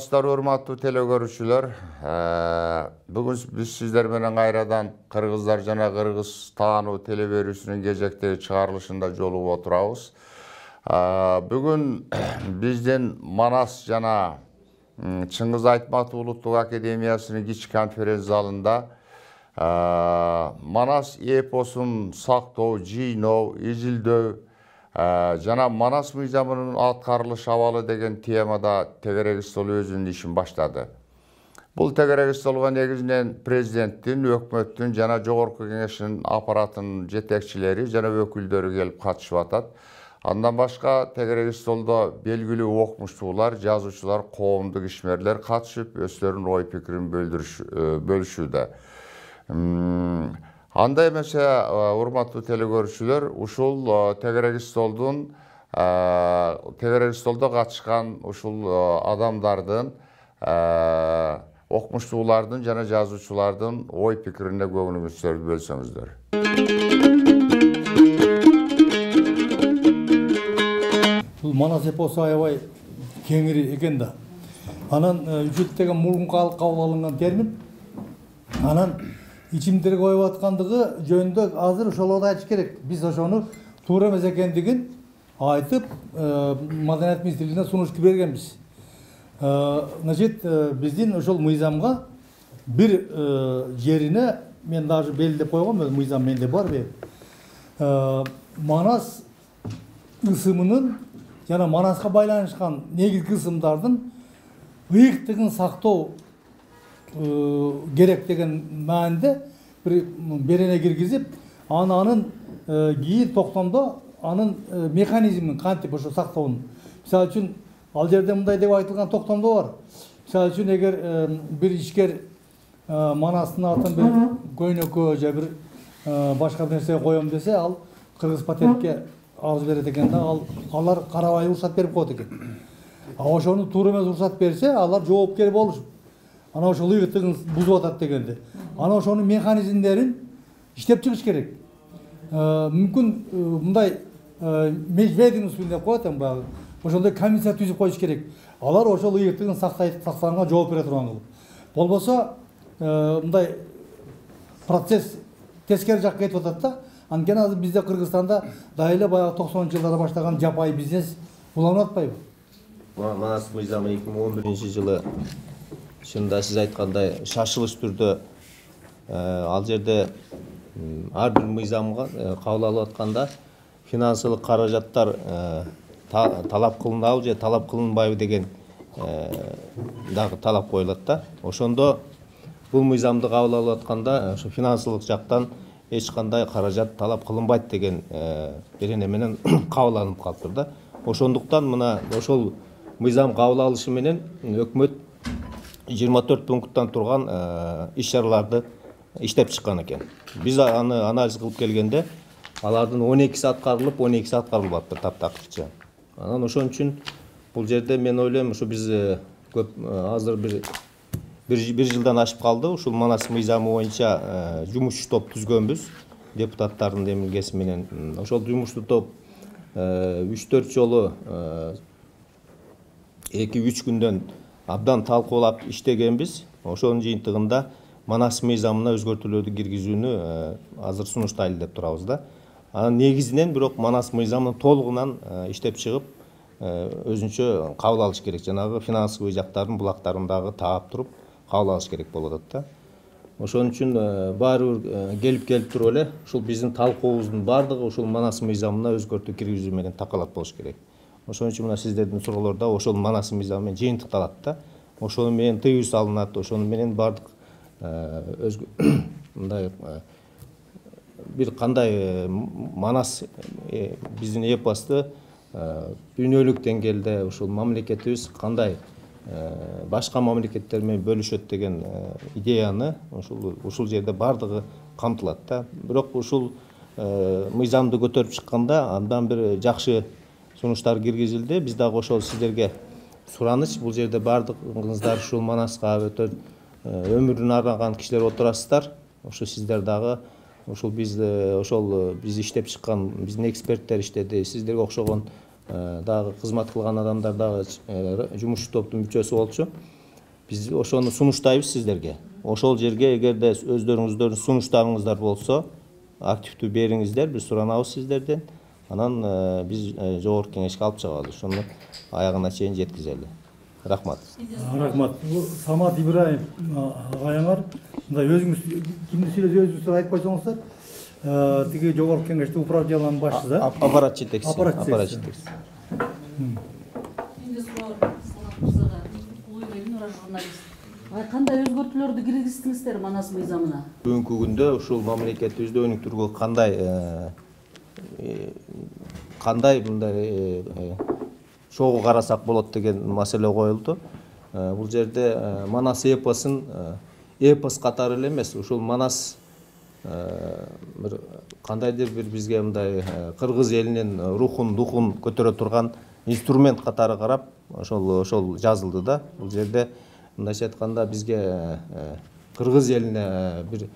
Саламатсыздар, урматтуу телекөрүүчүлөр. Бүгүн биз сиздер менен кайрадан кыргыздар жана кыргыз таануу телеберүүсүнүн кезектеги чыгарылышында жолугуп отурабыз. Бүгүн биздин Манас жана Чыңгыз Айтматов Улуттук Академиясынын кичи конференц залында Манас эпосун сактоо, жыйноо, изилдөө жана Манас мыйзамынын аткарылыш абалы деген темада тегерек стол өзүнүн ишин баштады. Бул тегерек столго негизинен президенттин, өкмөттүн жана жогорку кеңештин аппаратынын жетекчилери жана өкүлдөрү келип катышып атат. Андан башка тегерек столдо белгилүү окумуштуулар, жазуучулар, коомдук ишмерлер катышып, өздөрүнүн ой пикирин бөлүшүүдө. Андай эмесе, урматтуу телекөрүүчүлөр, ушул тегерек столдо катышкан ушул адамдардын, окумуштуулардын жана жазуучулардын ой пикирине көңүлүңүздөрдү бөлсөңүздөр. Бул Манас эпосу аябай кеңири экен да. Анан үчүт деген мурун кабыл алынган термин. Анан ичимдерге коюп аткандыгы жөнүндө азыр ошолорду айтыш керек. Биз ошону туура эмес экендигин айтып, Маданият министрлигине сунушту бергенбиз. Значит, биздин ошол мыйзамга бир жерине мен даже белгилеп койгом, мыйзам менде бар бе. Манас ысымынын жана Манаска байланышкан негизги ысымдардын ыйыктыгын сактоо керек деген маанде bir берене киргизип, анын кийин токтомдо анын механизмин кантип ошо сактоонун. Мисалы үчүн ал жерде мындай деп айтылган токтомдо бар. Мисалы үчүн эгер бир ишкер Манастын атын бир көйнөккө же бир башка нерсеге коем десе, ал кыргыз патентке арыз берет экен да, алар карабай уруксат берип коет экен. Ошону туура эмес уруксат берсе, алар жоопкер болушуп, ана ошол ыйыктыгын бузуп атат дегенде. Ана ошонун механизмдерин иштеп чыгыш керек. Мүмкүн мындай межведомственный деп коет баягы. Ошондой комиссия түзүп коюш керек. Алар ошол ыйыктыгын сактаганга жооп бере турган кылып. Болбосо мындай процесс тескери жакка кетип атат да. Анткени азыр бизде Кыргызстанда дайылы баягы 90-жылдары баштаган жапай бизнес уланып атпайбы? Манас мыйзамы 2011-жылы шынында сиз айткандай шашылыш түрдө ал жерде ар бир мыйзамга кабыл алып атканда финансылык каражаттар талап кылынабы же талап кылынбайбы деген дагы талап коюлат да. Ошондо бул мыйзамды кабыл алып атканда ошо финансылык жактан эч кандай каражат талап кылынбайт деген берене менен кабыл калыптыр да. Ошондуктан мына ошол мыйзам кабыл алышы менен өкмөт 24 пункттан турган иш-чараларды иштеп чыккан экен. Биз аны анализ кылып келгенде алардын 12си аткарылып, 12си аткарылып атты таптакырча. Анан ошон үчүн бул жерде мен ойлойм, ушу биз көп азыр бир жылдан ашып калды. Ушул Манас мыйзамы боюнча жумуш топ түзгөнбүз депутаттардын демилгеси менен. Ошол жумуштуу топ 3-4 жолу 2-3 күндөн абдан талкуулап иштегенбиз. Ошонун жыйынтыгында Манас мыйзамына өзгөртүүлөрдү киргизүүнү азыр сунуштайлы деп турабыз да. Анан негизинен бирок Манас мыйзамын толугунан иштеп чыгып, өзүнчө кабыл алыш керек. Жанагы финансовый жактарын, булактарын дагы таап туруп кабыл алыш керек болуп атат да. Ошон үчүн баары бир келип туруп эле ушул биздин талкуубуздун баардыгы ушул Манас мыйзамына өзгөртүү киргизүү менен такалат болуш керек. Ошон үчүн мына сиздердин суроолор да ошол Манас мыйзамы менен жыйынтыкталат да. Ошону менен тыюу салынат, ошону менен баардык мындай бир кандай Манас биздин эпосту дүйнөлүк деңгээлде ушул мамлекетибиз кандай башка мамлекеттер менен бөлүшөт деген идеяны ушул жерде баардыгы камтылат да. Бирок ушул мыйзамды көтөрүп чыкканда андан бир жакшы сунуштар киргизилди. Биз дагы ошол сиздерге сураныч, бул жерде баардыгыңыздар ушул Манаска өтө өмүрүн арнаган кишилер отурасыздар. Ошо сиздер дагы ушул биз иштеп чыккан биздин эксперттер иштеди. Сиздерге окшогон дагы кызмат кылган адамдар дагы жумуш топтун мүчөсү болчу. Биз ошону сунуштайбыз сиздерге. Ошол жерге эгерде өздөрүңүздөрдүн сунуштарыңыздар болсо, активдүү бериңиздер, биз суранабыз сиздерден. Анан биз жогорку кеңешке алып чыгабыз. Ошону аягына чейин жеткизели. Рахмат. Рахмат. Самат Ибраев агайыңар, мындай өзүңүз кимди сүйлөсө өзүңүз айтып койсоңуздар. Тиги жогорку кеңеште управлениянын башчысы, Аппарат жетекчиси. Аппарат жетекчиси. Кандай өзгөртүүлөрдү киргиздиңиздер Манас мыйзамына? Бүгүнкү күндө ушул мамлекетибизде өнүктүргөн кандай мындай чогуу карасак болот деген маселе коюлду. Бул жерде Манас эпосун эпос катары эле эмес, ушул Манас бир кандайдыр бир бизге мындай кыргыз элинин рухун, духун көтөрө турган инструмент катары карап, ошол жазылды да. Бул жерде мындайча айтканда бизге кыргыз элине бир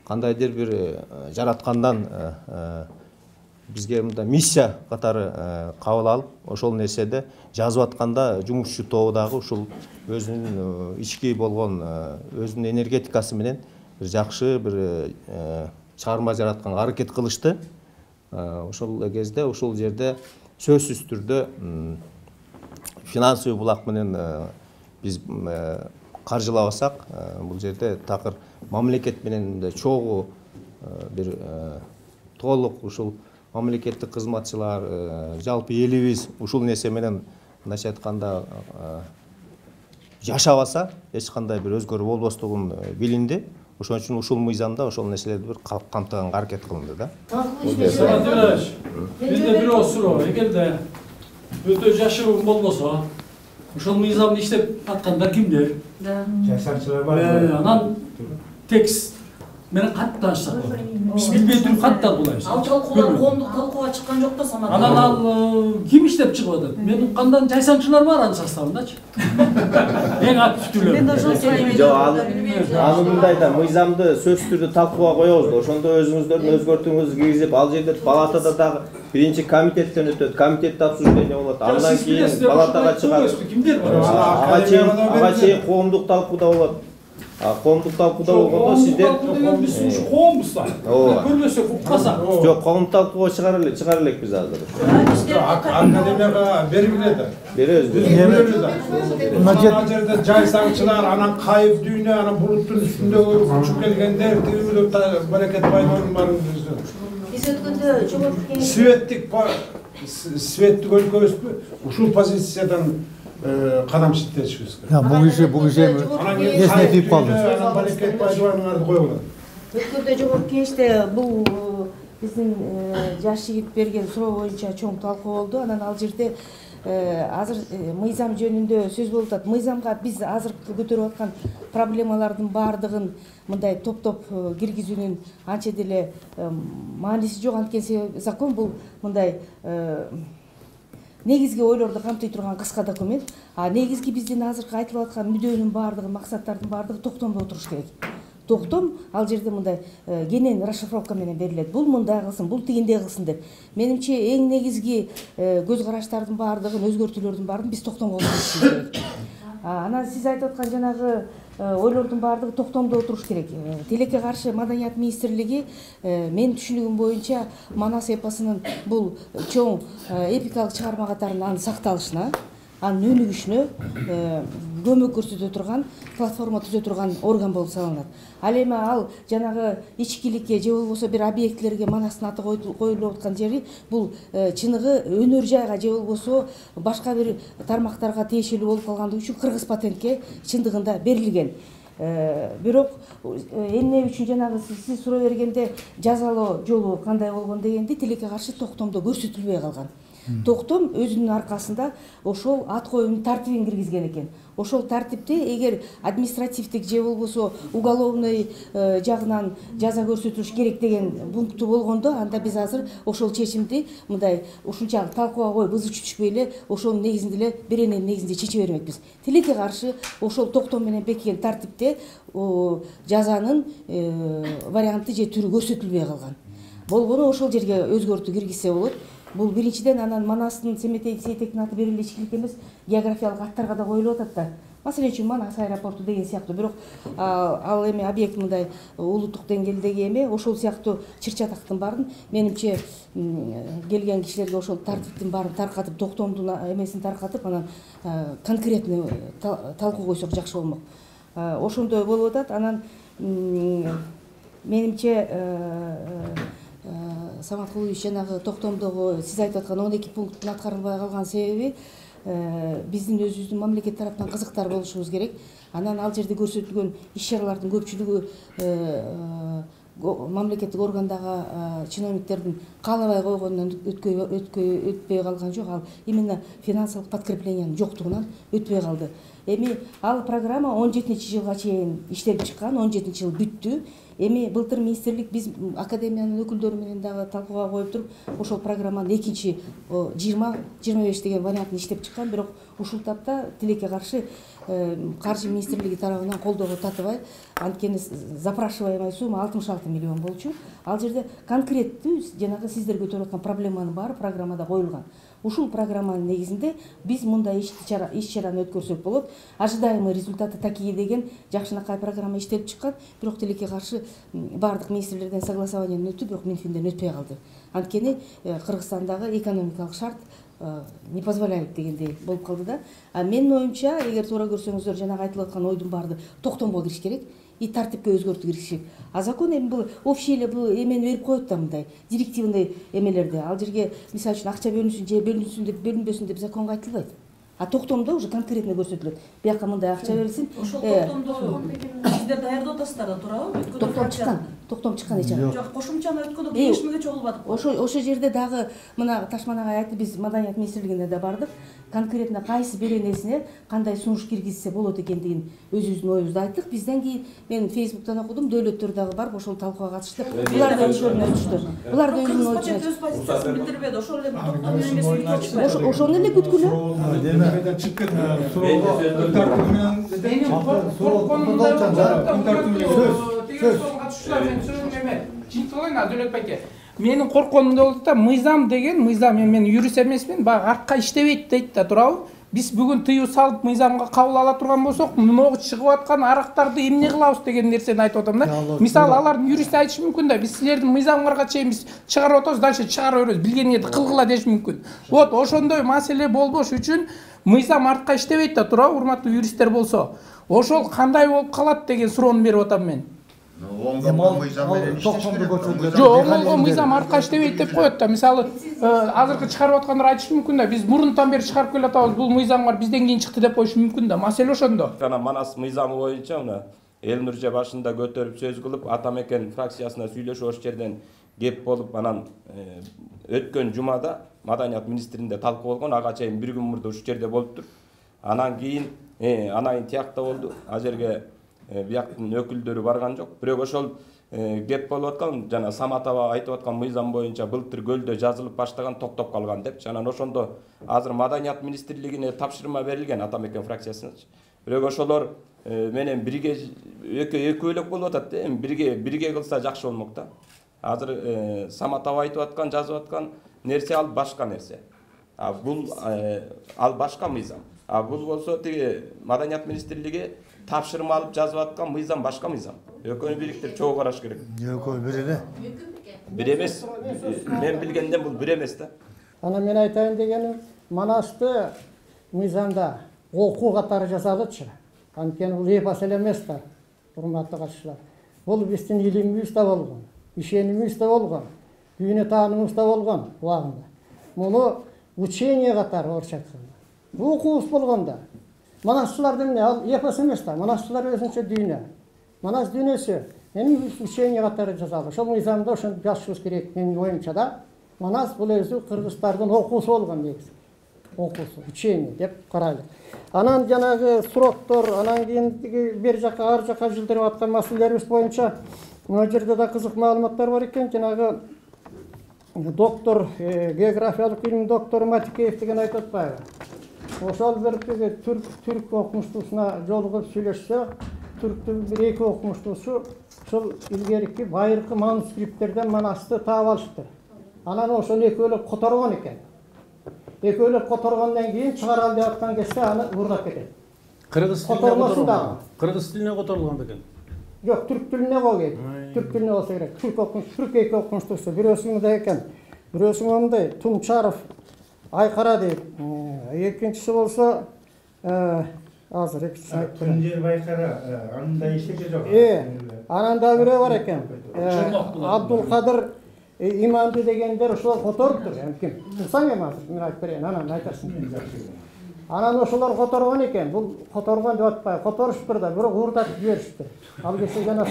кандайдыр бир жараткандан бизге мындай миссия катары кабыл алып, ошол нерседе жазып атканда жумушчу тобу дагы ушул өзүнүн ички болгон өзүнүн энергетикасы менен бир жакшы бир чыгарма жаратканга аракет кылышты. Ошол кезде ушул жерде сөзсүз түрдө финансовый булак менен биз каржылабасак, бул жерде такыр мамлекет менен чогуу бир толук ушул мамлекеттик кызматчылар, жалпы элибиз ушул нерсе менен мындайча айтканда жашабаса, эч кандай бир өзгөрүү болбостугун билинди. Ошон үчүн ушул мыйзамда ошол нерселерди бир камтыганга аракет кылынды да. Бизде бир суроо, эгерде өтө жашыруун болбосо, ошол мыйзамды иштеп аткандар кимдер? Жашарчылар бар. Анан текст менен кантип таанышсак болот? Биз билбей туруп кантип талкуулайбыз? Ал талкуулар коомдук талкууга чыккан жок да, Самат. Анан ал ким иштеп чыгып атат? Мен уккандан жайсаңчылар бар анын составындачы. Эң активдүүлөр. Мен да ошол сөйлөйм. Жок, аны мындай да мыйзамды сөзсүз түрдө талкууга коебуз. Ошондо өзүңүздөрдүн өзгөртүүңүздү киргизип, ал жерде палатада дагы биринчи комитеттен өтөт, комитетте обсуждение болот. Андан кийин палатага чыгат. Кимдер бар? Ага чейин коомдук талкууда болот. Коомдук талкууда болгондо сиздер Биз ушу коомбуз да. Көрбөсөк, укпасак. жок, коомдук талкууга чыгар элекпиз азыр. Академияга берилет. Беребиз. Ал жерде жайсаңчылар, анан кайып дүйнө, анан булуттун үстүндөгү учуп келгендер, тигилер баракет байларын барын бизден. Биз өткөндө жогорку кеңеш Светтик өлкөбүзбү ушул позициядан кадам шиттетишибиз керек. Бул киши эсине тийип калды. Анан баракет байларды коюлат. өткөндө жогорку кеңеште бул биздин жаш жигит берген суроо боюнча чоң талкуу болду. Анан ал жерде азыр мыйзам жөнүндө сөз болуп атат. Мыйзамга биз азыркы көтөрүп аткан проблемалардын баардыгын мындай топтоп киргизүүнүн анча деле мааниси жок. Анткени закон бул мындай негизги ойлорду камтый турган кыска документ. Негизги биздин азыркы айтылып аткан мүддөөнүн баардыгы, максаттардын баардыгы токтомдо отуруш керек. Токтом ал жерде мындай кенен расшифровка менен берилет. Бул мындай кылсын, бул тигиндей кылсын деп. Менимче эң негизги көз караштардын баардыгын, өзгөртүүлөрдүн баарын биз токтомго отурушубуз керек. Анан сиз айтып аткан жанагы ойлордун баардыгы токтомдо отуруш керек. Тилекке каршы Маданият министрлиги менин түшүнүгүм боюнча Манас эпосунун бул чоң эпикалык чыгарма катарында анын сакталышына, анын өнүгүшүнө көмөк көрсөтө турган, платформа түзө турган орган болуп саналат. Ал эми ал жанагы ичкиликке же болбосо бир объектилерге Манастын аты коюлуп аткан жери бул чыныгы өнөр жайга же болбосо башка бир тармактарга тиешелүү болуп калгандыгы үчүн кыргыз патентке чындыгында берилген. Бирок эмне үчүн жанагы сиз суроо бергенде жазалоо жолу кандай болгон дегенди тилекке каршы токтомдо көрсөтүлбөй калган. Токтом өзүнүн аркасында ошол ат коюунун тартибин киргизген экен. Ошол тартипте эгер административдик же болбосо уголовный жагынан жаза көрсөтүлүш керек деген пункту болгондо, анда биз азыр ошол чечимди мындай ушунча талкууга коюп ызы түшпөй эле ошонун негизинде эле берененин негизинде чече бермекпиз. Тилекке каршы ошол токтом менен бекиген тартипте жазанын варианты же түрү көрсөтүлбөй калган. Болгону ошол жерге өзгөртүү киргизсе болот. Бул биринчиден анан Манастын Семетей Сейтектин аты бериле ичкилик эмес, географиялык аттарга да коюлуп атат да. Маселен үчүн Манас аэропорту деген сыяктуу, бирок ал эми объект мындай улуттук деңгээлдеги эме, ошол сыяктуу чыр-чатактын баарын менимче келген кишилерге ошол тартиптин баарын таркатып, токтомдун эмесин таркатып, анан конкретный талкуу койсок жакшы болмок. Ошондой болуп атат. Анан менимче Самат Кулуевич жанагы токтомдогу сиз айтып аткан 12 пункттун аткарылбай калган себеби биздин өзүбүздүн мамлекет тараптан кызыктар болушубуз керек. Анан ал жерде көрсөтүлгөн иш-чаралардын көпчүлүгү мамлекеттик органдагы чиновниктердин каалабай койгонунан өтпөй калган жок. Ал именно финансылык подкреплениянын жоктугунан өтпөй калды. Эми ал программа 17-жылга чейин иштелип чыккан, 17-жыл бүттү. Эми былтыр министрлик биз академиянын өкүлдөрү менен дагы талкууга коюп туруп, ошол программанын экинчи 20-25 деген вариантын иштеп чыккан, бирок ушул тапта тилекке каршы каржы министрлиги тарабынан колдоого татыбай, анткени запрашиваемый сумма 66 миллион болчу. Ал жерде конкреттүү жанагы сиздер көтөрүп аткан проблеманын баары программада коюлган. Ушул программанын негизинде биз мындай иш-чараны өткөрсөк болот. Ожидаемый результаты такие деген жакшынакай программа иштелип чыккан, бирок тилекке каршы бардык министрлерден согласованиядан өттү, бирок Минфинден өтпөй калды. Анткени Кыргызстандагы экономикалык шарт не позволяет дегендей болуп калды да. Менин оюмча, эгер туура көрсөңүздөр, жанагы айтылып аткан ойдун баары токтомго кириш керек. И тартипке өзгөртүү кириш керек. А закон эми бул общий эле бул эмени берип коет да, мындай директивный эмелерде. Ал жерге мисалы үчүн акча бөлүнсүн же бөлүнсүн деп бөлүнбөсүн деп законго айтылбайт. А токтомдо уже конкретно көрсөтүлөт. Бияка мындай акча берилсин. Ошол токтомдо сиздер даярдап атасыздар да, туурабы? Токтом чыккан эч ана. Жок, кошумчаны өткөндө келишимге чогулбадык. Ошо жерде дагы мына Ташман агай айтты, биз Маданият министрлигине да бардык. Конкретно кайсы беренесине кандай сунуш киргизсе болот экендигин өзүбүздүн оюбузду айттык. Бизден кийин мен Facebook'тан окудум, дөөлөттөр дагы барып ошол талкууга катышты. Булар да өздөрүнүн өтүштү. Булар да өзүнүн оюн өз позициясын билдирбеди. Ошол эле токтом эмесин ошону эле күткүлө. Демегеден чыгып кетти. Менин корконумда болот да, мыйзам деген, мен юрист эмесмин, баягы артка иштебейт дейт да, туурабы? Биз бүгүн тыюу салып мыйзамга кабыл ала турган болсок, могу чыгып аткан арактарды эмне кылабыз деген нерсени айтып атам да. Мисалы, алардын юристи айтышы мүмкүн да, биз силердин мыйзамдарга чейин биз чыгарып атабыз, дальше чыгарып беребиз, билгениңерди кылгыла деш мүмкүн. Вот ошондой маселе болбош үчүн мыйзам артка иштебейт да, туурабы, урматтуу юристтер болсо. Ошол кандай болуп калат деген суроону берип атам мен. Жок, мыйзам артка иштебейт деп коет да. Мисалы, азыркы чыгарып аткандар айтышы мүмкүн да, биз мурунтан бери чыгарып келе атабыз, бул мыйзамдар бизден кийин чыкты деп коюшу мүмкүн да. Маселе ошондо. Жана Манас мыйзамы боюнча мына Элнур же башында көтөрүп сөз кылып, Атамекен фракциясына сүйлөшүп ош жерден кеп болуп, анан өткөн жумада Маданият министринде талкуу болгон, ага чейин бир күн мурда ушу жерде болуптур. Анан кийин тиякта болду. А жерге бияктын өкүлдөрү барган жок. Бирок ошол кеп болуп аткан, жана Саматова айтып аткан мыйзам боюнча былтыр көлдө жазылып баштаган, токтоп калган деп. Анан ошондо азыр Маданият министрлигине тапшырма берилген Атамекен фракциясына. Бирок ошолор менен бирге экөө элек болуп атат да. Бирге кылса жакшы болмок да. Азыр Саматова айтып аткан, жазып аткан нерсе ал башка нерсе. Бул ал башка мыйзам. Бул болсо тиги Маданият министрлиги тапшырма алып жазып аткан мыйзам башка мыйзам. Экөөнү бириктирип чогуу караш керек. Экөө бир эле. Бир эмес. Мен билгенден бул бир эмес да. Ана мен айтайын дегеним, Манасты мыйзамда окуу катары жасалычы. Анткени бул эпос эле эмес да, урматтуу катышчылар. Бул биздин илимибиз да болгон, ишенимибиз да болгон, дүйнө таанымыбыз да болгон убагында. Муну учение катары орусча айтканда. Бул окуубуз болгон да. Манасчыларды эмне, ал эпос эмес да, манасчылар өзүнчө дүйнө. Манас дүйнөсү менин учение катары жасалды. Ошол мыйзамда ошону жазышыбыз керек менин оюмча да. Манас бул өзү кыргыздардын окуусу болгон негизи. Окуусу, учение деп карайлы. Анан жанагы сроктор, анан кийин бер жака ар жака жылдырып аткан маселелерибиз боюнча мына жерде да кызык маалыматтар бар экен. Жанагы доктор, географиялык илим доктору Матикеев деген айтып атпайбы? Ошол бир түрк окумуштуусуна жолугуп сүйлөшсө, түрктүн бир эки окумуштуусу ушул илгерки байыркы манускрипттерден Манасты таап алышты. Анан ошону экөөлөп которгон экен. Экөөлөп которгондон кийин чыгаралы деп аткан кезде аны уурдап кетет. Кыргыз тилине Котормосун которулган. дагы. Кыргыз тилине которулган бекен. Жок, түрк тилине койгуйт. Түрк тилине болсо керек. Түрк эки окумуштуусу. Бирөөсүнүн мындай экен. Бирөөсүнүн мындай Тумчаров Айкара дейт. Экинчиси болсо азыр экинчисин айтып берем. Тунжер Байкара анын да эчтеке жок. Анан да бирөө бар экен. Абдулкадыр иманды дегендер ошол которуптур. Ким? Турсаң эми азыр мен айтып берейин, анан айтасың. Анан ошолор которгон экен. Бул которгон деп атпай, которуштур да, бирок уурдатып жиберишиптир. Ал кезде жана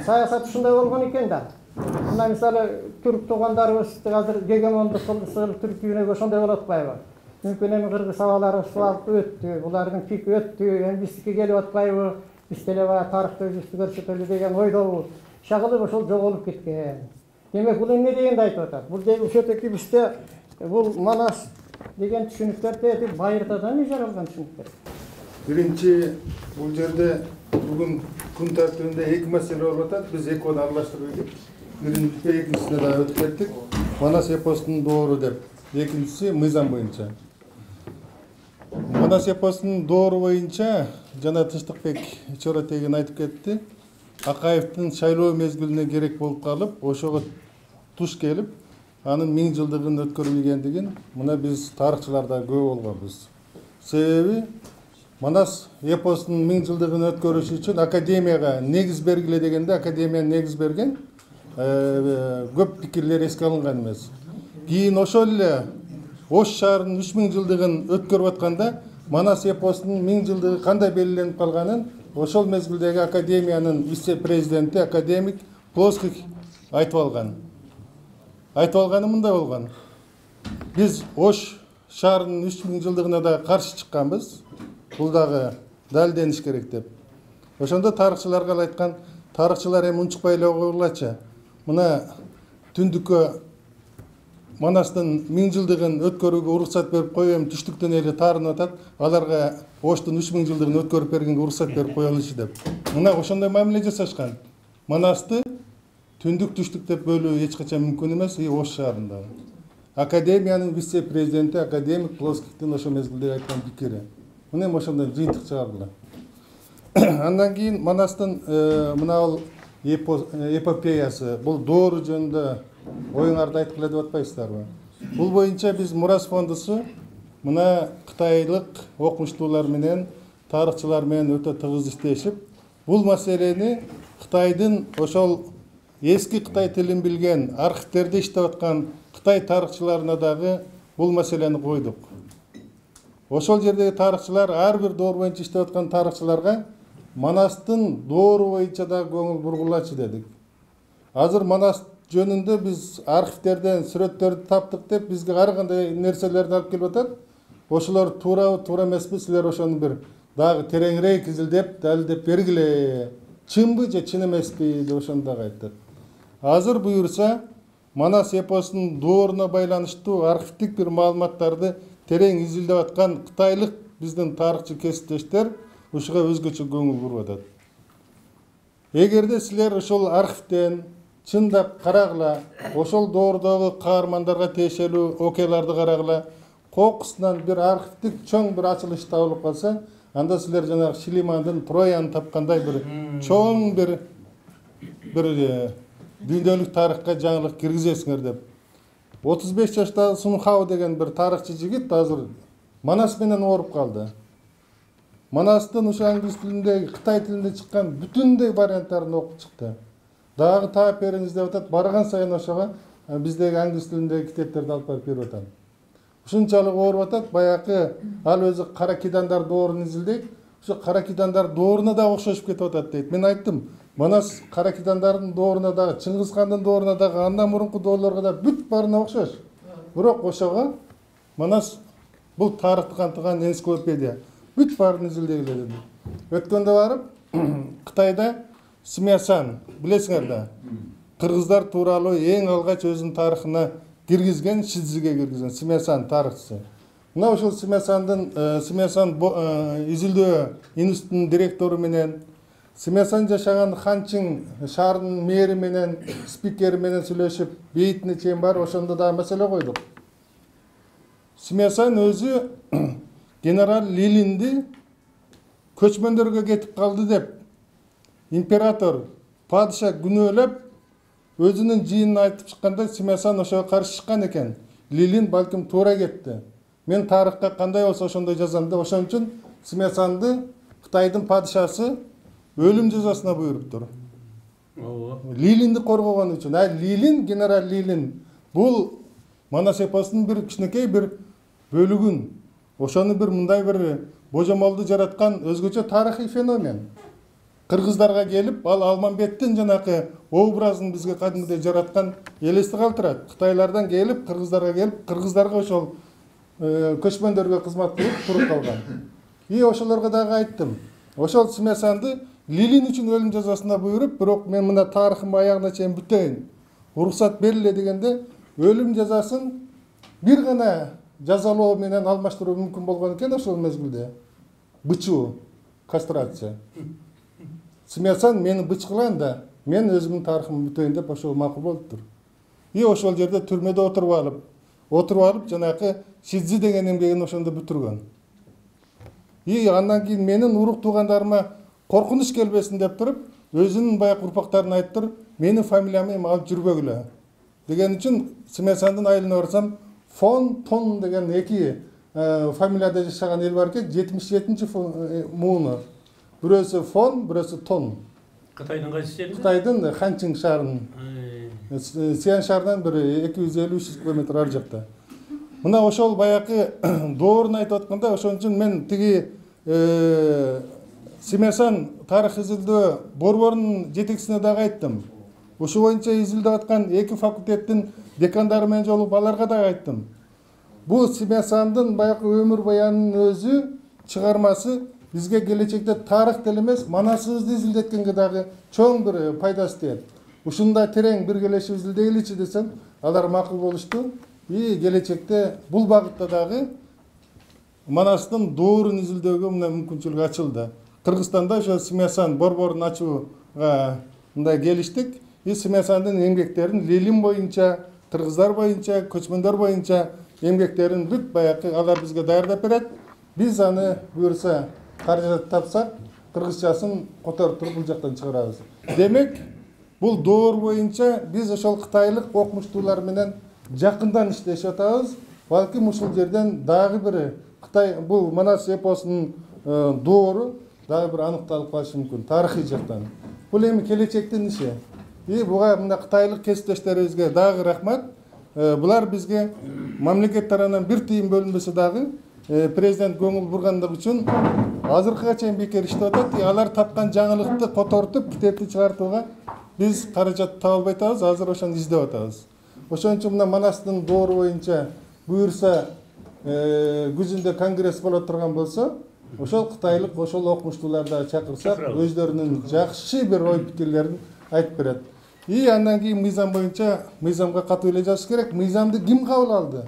саясат ушундай болгон экен да. Мына мисалы түрк туугандарыбыз азыр гегемондук кылдысы Түркиянга ошондой болуп атпайбы? Мүмкүн эми кыргыз абалары суалып өттү, булардын пик өттү, эми биздики келип атпайбы? Биз деле баягы тарыхты өзүбүздү көрсөтөлү деген ойдобуз. Шагылып ошол жоголуп кеткен. Демек бул эмне дегенди айтып атат? Бул деги все-таки бизде бул Манас деген түшүнүктөрдө байыртадан жаралган түшүнүктөр. Биринчи бул жерде бүгүн күн тартибинде эки маселе болуп атат. Биз экөөнү аралаштырып кетип, биринчи экинчисине да өтүп кеттик. Манас эпосунун доору деп. Экинчиси мыйзам боюнча. Манас эпосунун доору боюнча жана Тынчтыкбек Чора теген айтып кетти. Акаевдин шайлоо мезгилине керек болуп калып, ошого туш келип, анын 1000 жылдыгын өткөрүлгендигин мына биз тарыхчыларда көп болгонбуз. Себеби Манас эпосунун 1000 жылдыгын өткөрүш үчүн академияга негиз бергиле дегенде академия негиз берген, көп пикирлер эске алынган эмес. Кийин ошол эле Ош шаарынын 3000 жылдыгын өткөрүп атканда Манас эпосунун 1000 жылдыгы кандай белгиленип калганын ошол мезгилдеги академиянын вице-президенти академик Плоских айтып алган. Айтып алганы мындай болгон. Биз Ош шаарынын 3000 жылдыгына да каршы чыкканбыз. Бул дагы далилдениш керек деп. Ошондо тарыхчыларга айткан, тарыхчылар эми унчукпай эле койгулачы. Мына түндүккө Манастын 1000 жылдыгын өткөрүүгө уруксат берип коюм, түштүктөн эле таарынып атат. Аларга Оштун 3000 жылдыгын өткөрүп бергенге уруксат берип коелучу деп. Мына ошондой мамиле жасашкан. Манасты түндүк түштүк деп бөлүү эч качан мүмкүн эмес, Ош шаарында. Академиянын вице-президенти академик Плоскихтин ошол мезгилде айткан пикири. Мына ошондой жыйынтык чыгардылар. Андан кийин Манастын мына эпопеясы, бул доору жөнүндө оюңарды айткыла деп атпайсыздарбы? Бул боюнча биз Мурас фондусу мына кытайлык окумуштуулар менен, тарыхчылар менен өтө тыгыз иштешип, бул маселени Кытайдын ошол эски Кытай тилин билген, архивтерде иштеп аткан Кытай тарыхчыларына дагы бул маселени койдук. Ошол жердеги тарыхчылар ар бир доор боюнча иштеп аткан тарыхчыларга Манастын доору боюнча да көңүл бургулачы дедик. Азыр Манас жөнүндө биз архивтерден сүрөттөрдү таптык деп бизге ар кандай нерселерди алып келип атат. Ошолор туурабы, туура эмеспи? Силер ошону бир дагы тереңирээк изилдеп, далилдеп бергиле. Чынбы же чын эмеспи деп ошону дагы айтат. Азыр буюрса Манас эпосунун дооруна байланыштуу архивдик бир маалыматтарды терең изилдеп аткан кытайлык биздин тарыхчы кесиптештер ушуга өзгөчө көңүл буруп атат. Эгерде силер ошол архивден чындап карагыла, ошол доордогу каармандарга тиешелүү окуяларды карагыла, кокусунан бир архивдик чоң бир ачылыш табылып калса, анда силер жанагы Шилимандын Трояны тапкандай бир чоң бир дүйнөлүк тарыхка жаңылык киргизесиңер деп. 35 жаштагы Сунхао деген бир тарыхчы жигит азыр Манас менен ооруп калды. Манастын ушу англис тилинде, Кытай тилинде чыккан бүтүндөй варианттарын окуп чыкты. Дагы таап бериңиз деп атат. Барган сайын ошого биздеги англис тилиндеги китептерди алып барып берип атам. Ушунчалык ооруп атат. Баягы ал өзү кара кидандар доорун изилдейт. Ошо кара кидандар дооруна да окшошуп кетип атат дейт. Мен айттым, Манас кара кидандардын дооруна дагы, Чыңгыз хандын дооруна дагы, андан мурунку доорлорго да бүт баарына окшош. Бирок ошого Манас бул тарыхты камтыган энциклопедия. Бүт баарын изилдегиле деди. Өткөндө барып Кытайда Смясан, билесиңер да, кыргыздар тууралуу эң алгач өзүнүн тарыхына киргизген, Шидзиге киргизген Смясан тарыхчысы. Мына ошол Смясан изилдөө институтунун директору менен, Смясан жашаган Ханчың шаарынын мэри менен, спикери менен сүйлөшүп, бейитине чейин бар, ошондо да маселе койдук. Смясан өзү генерал Лилинди көчмөндөргө кетип калды деп император падыша күнөөлөп өзүнүн жыйынын айтып чыкканда Семясан ошого каршы чыккан экен. Лилин балким туура кетти. Мен тарыхка кандай болсо ошондой жазам деп, ошон үчүн Семясанды Кытайдын падышасы өлүм жазасына буйруптур. Лилинди коргогон үчүн. Лилин, генерал Лилин бул Манас эпосунун бир кичинекей бир бөлүгүн, ошону бир мындай бир божомолду жараткан өзгөчө тарыхый феномен. Кыргыздарга келип, ал Алмамбеттин жанакы образын бизге кадимдей жараткан элести калтырат. Кытайлардан келип, кыргыздарга келип, кыргыздарга ошол көчмөндөргө кызмат кылып туруп калган. Ошолорго дагы айттым. Ошол Семясанды Лилин үчүн өлүм жазасына буйруп, бирок мен мына тарыхымды аягына чейин бүтөйүн. Уруксат бериле дегенде өлүм жазасын бир гана жазалоо менен алмаштыруу мүмкүн болгон экен ошол мезгилде. Бычуу, кастрация. Семясан мени бычкылан да, мен өзүмдүн тарыхымды бүтөйүн деп ошол макул болуптур. Ошол жерде түрмөдө отуруп алып, жанакы Шидзи деген эмгегин ошондо бүтүргөн. Андан кийин менин урук туугандарыма коркунуч келбесин деп туруп, өзүнүн баягы урпактарына айтып туруп, менин фамилиямды алып жүрбөгүлө деген үчүн Семясандын айылына барсам, фон Тон деген эки фамилияда жашаган эл бар экен, 77-чи мууну. Бирөөсү Фон, бирөөсү Тон. Кытайдын кайсы жеринде? Кытайдын Ханчин шаарынын. Сиан шаарынан бир 250-300 километр ар жакта. Мына ошол баягы доорун айтып атканда, ошон үчүн мен тиги Семясан тарых изилдөө борборунун жетекчисине дагы айттым. Ошо боюнча изилдеп аткан эки факультеттин декандары менен жолугуп аларга дагы айттым. Бул Семясандын баягы өмүр баянынын өзү чыгармасы бизге келечекте тарых деле эмес, Манасыбызды изилдеткенге дагы чоң бир пайдасы тиет. Ушундай терең биргелешип изилдегиличи десем, алар макул болушту. Келечекте бул багытта дагы Манастын доорун изилдөөгө мүмкүнчүлүк ачылды. Кыргызстанда ошо Семясан борборун ачууга мындай келиштик. Семясандын эмгектерин Лилин боюнча, кыргыздар боюнча, көчмөндөр боюнча эмгектерин бүт баягы алар бизге даярдап берет. Биз аны буюрса каражат тапсак, кыргызчасын которуп туруп бул жактан чыгарабыз. Демек, бул доор боюнча биз ошол кытайлык окумуштуулар менен жакындан иштешип атабыз. Балким ушул жерден дагы бир Кытай бул Манас эпосунун доору дагы бир аныкталып калышы мүмкүн тарыхый жактан. Бул эми келечектин иши. Буга мына кытайлык кесиптештерибизге дагы рахмат. Булар бизге мамлекет тарабынан бир тыйын бөлүнбөсө дагы президент көңүл бургандыгы үчүн азыркыга чейин бекер иштеп атат. Алар тапкан жаңылыкты котортуп, китепти чыгартууга биз каражат таба албай атабыз. Азыр ошону издеп атабыз. Ошон үчүн мына Манастын доору боюнча буюрса күзүндө конгресс боло турган болсо, ошол кытайлык ошол окумуштууларды чакырсак, өздөрүнүн жакшы бир ой пикирлерин айтып берет. Андан кийин мыйзам боюнча мыйзамга катуу эле жазыш керек. Мыйзамды ким кабыл алды?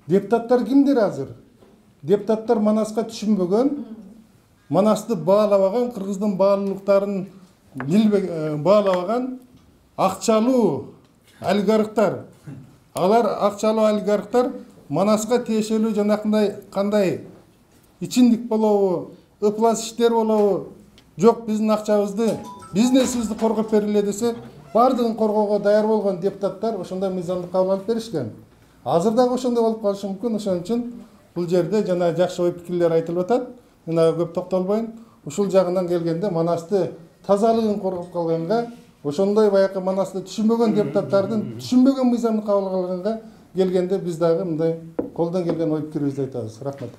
Депутаттар кимдер азыр? Депутаттар Манаска түшүнбөгөн, Манасты баалабаган, кыргыздын баалуулуктарын баалабаган акчалуу олигархтар. Алар акчалуу олигархтар Манаска тиешелүү жанакындай кандай ичиндик болобу, ыплас иштер болобу, жок биздин акчабызды, бизнесибизди коргоп бериле десе, бардыгын коргоого даяр болгон депутаттар ошондой мыйзамды кабыл алып беришкен. Азыр дагы ошондой болуп калышы мүмкүн. Ошон үчүн бул жерде жана жакшы ой пикирлер айтылып атат. Мен көп токтолбойм. Ушул жагынан келгенде Манасты тазалыгын коргоп калганга, ошондой баягы Манасты түшүнбөгөн депутаттардын түшүнбөгөн мыйзамды кабыл алганга келгенде биз дагы мындай колдон келген ой пикирибизди айтабыз. Рахмат.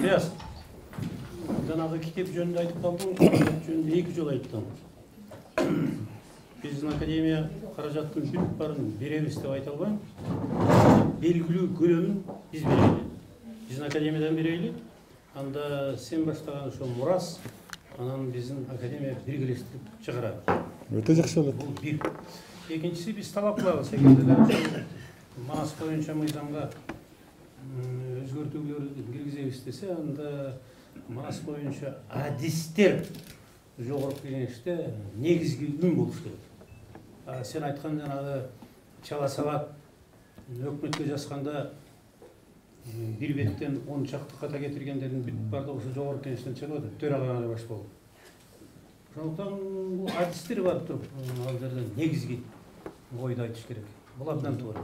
Бияз, жанагы китеп жөнүндө айтып калдың, жөнүндө 2 жолу айттың. Биздин академия каражаттын бүт барын беребиз деп айта албайм. Белгилүү көлөмүн биз берели. Биздин академиядан берели. Анда сен баштаган ошо мурас, анан биздин академия биргелештирип чыгарабыз. Өтө жакшы болот. Бул бир. Экинчиси биз талап кылабыз. Эгерде Манас боюнча мыйзамга өзгөртүүлөрдү киргизебиз десе, анда Манас боюнча адистер жогорку кеңеште негизги үн болуш керек. Сен айткан жанагы чала сабак өкмөткө жазганда бир беттен 10 чакты ката кетиргендердин бүт баардыгы ошо жогорку кеңештен чыгып атат, төрага баш болуп. Ошондуктан бул адистер барып туруп ал жерде негизги ойду айтыш керек. Булардан туура.